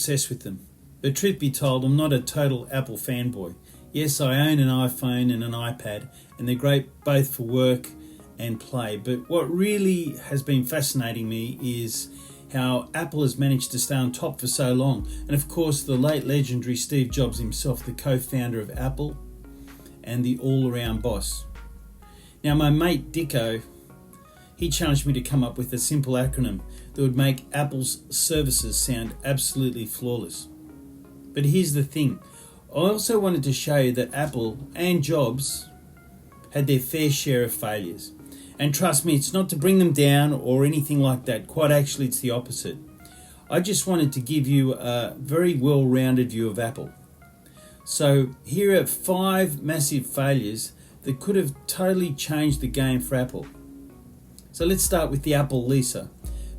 obsessed with them. But truth be told, I'm not a total Apple fanboy. Yes, I own an iPhone and an iPad, and they're great both for work and play. But what really has been fascinating me is how Apple has managed to stay on top for so long. And of course, the late legendary Steve Jobs himself, the co-founder of Apple and the all-around boss. Now, my mate Dicko, he challenged me to come up with a simple acronym that would make Apple's services sound absolutely flawless. But here's the thing. I also wanted to show you that Apple and Jobs had their fair share of failures. And trust me, it's not to bring them down or anything like that. Quite actually, it's the opposite. I just wanted to give you a very well-rounded view of Apple. So here are 5 massive failures that could have totally changed the game for Apple. So let's start with the Apple Lisa.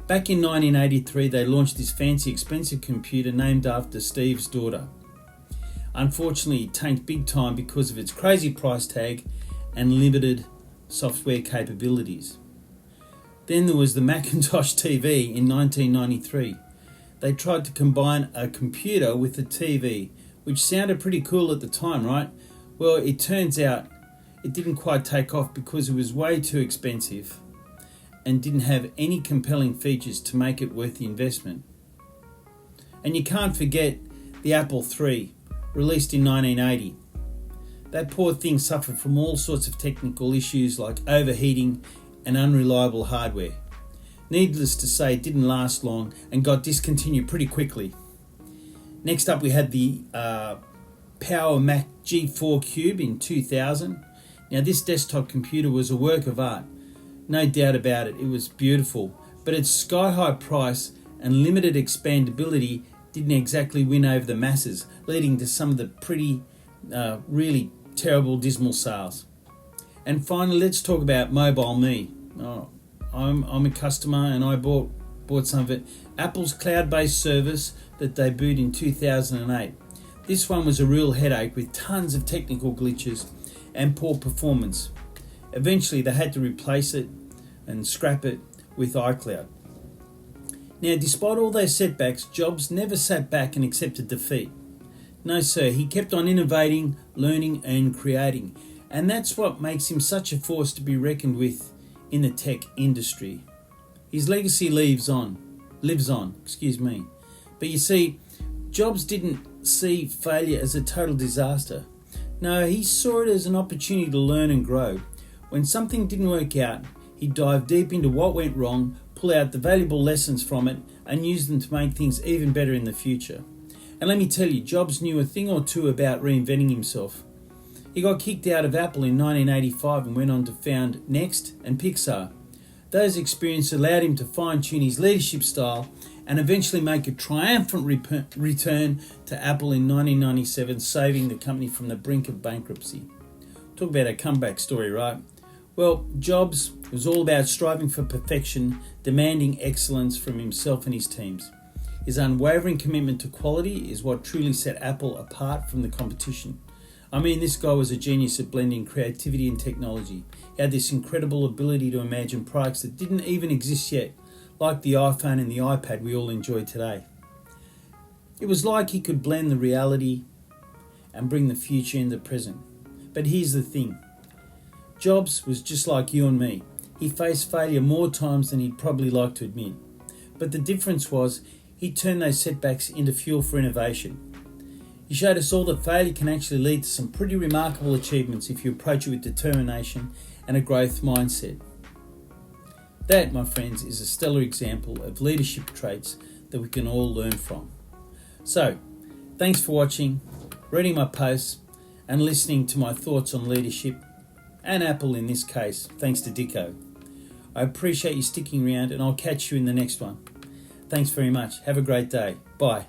Back in 1983, they launched this fancy, expensive computer named after Steve's daughter. Unfortunately, it tanked big time because of its crazy price tag and limited software capabilities. Then there was the Macintosh TV in 1993. They tried to combine a computer with a TV, which sounded pretty cool at the time, right? Well, it turns out it didn't quite take off because it was way too expensive and didn't have any compelling features to make it worth the investment. And you can't forget the Apple III, released in 1980. That poor thing suffered from all sorts of technical issues like overheating and unreliable hardware. Needless to say, it didn't last long and got discontinued pretty quickly. Next up, we had the Power Mac G4 Cube in 2000. Now, this desktop computer was a work of art. No doubt about it, it was beautiful. But its sky-high price and limited expandability didn't exactly win over the masses, leading to some of the pretty, really terrible, dismal sales. And finally, let's talk about Mobile Me. I'm a customer and I bought some of it. Apple's cloud-based service that debuted in 2008. This one was a real headache with tons of technical glitches and poor performance. Eventually, they had to replace it and scrap it with iCloud. Now, despite all those setbacks, Jobs never sat back and accepted defeat. No, sir, he kept on innovating, learning and creating. And that's what makes him such a force to be reckoned with in the tech industry. His legacy lives on. But you see, Jobs didn't see failure as a total disaster. No, he saw it as an opportunity to learn and grow. When something didn't work out, he'd dive deep into what went wrong, pull out the valuable lessons from it, and use them to make things even better in the future. And let me tell you, Jobs knew a thing or two about reinventing himself. He got kicked out of Apple in 1985 and went on to found Next and Pixar. Those experiences allowed him to fine-tune his leadership style and eventually make a triumphant return to Apple in 1997, saving the company from the brink of bankruptcy. Talk about a comeback story, right? Well, Jobs was all about striving for perfection, demanding excellence from himself and his teams. His unwavering commitment to quality is what truly set Apple apart from the competition. I mean, this guy was a genius at blending creativity and technology. He had this incredible ability to imagine products that didn't even exist yet, like the iPhone and the iPad we all enjoy today. It was like he could blend the reality and bring the future in the present. But here's the thing. Jobs was just like you and me. He faced failure more times than he'd probably like to admit. But the difference was he turned those setbacks into fuel for innovation. He showed us all that failure can actually lead to some pretty remarkable achievements if you approach it with determination and a growth mindset. That, my friends, is a stellar example of leadership traits that we can all learn from. So, thanks for watching, reading my posts, and listening to my thoughts on leadership, and Apple in this case, thanks to Dicko. I appreciate you sticking around and I'll catch you in the next one. Thanks very much. Have a great day. Bye.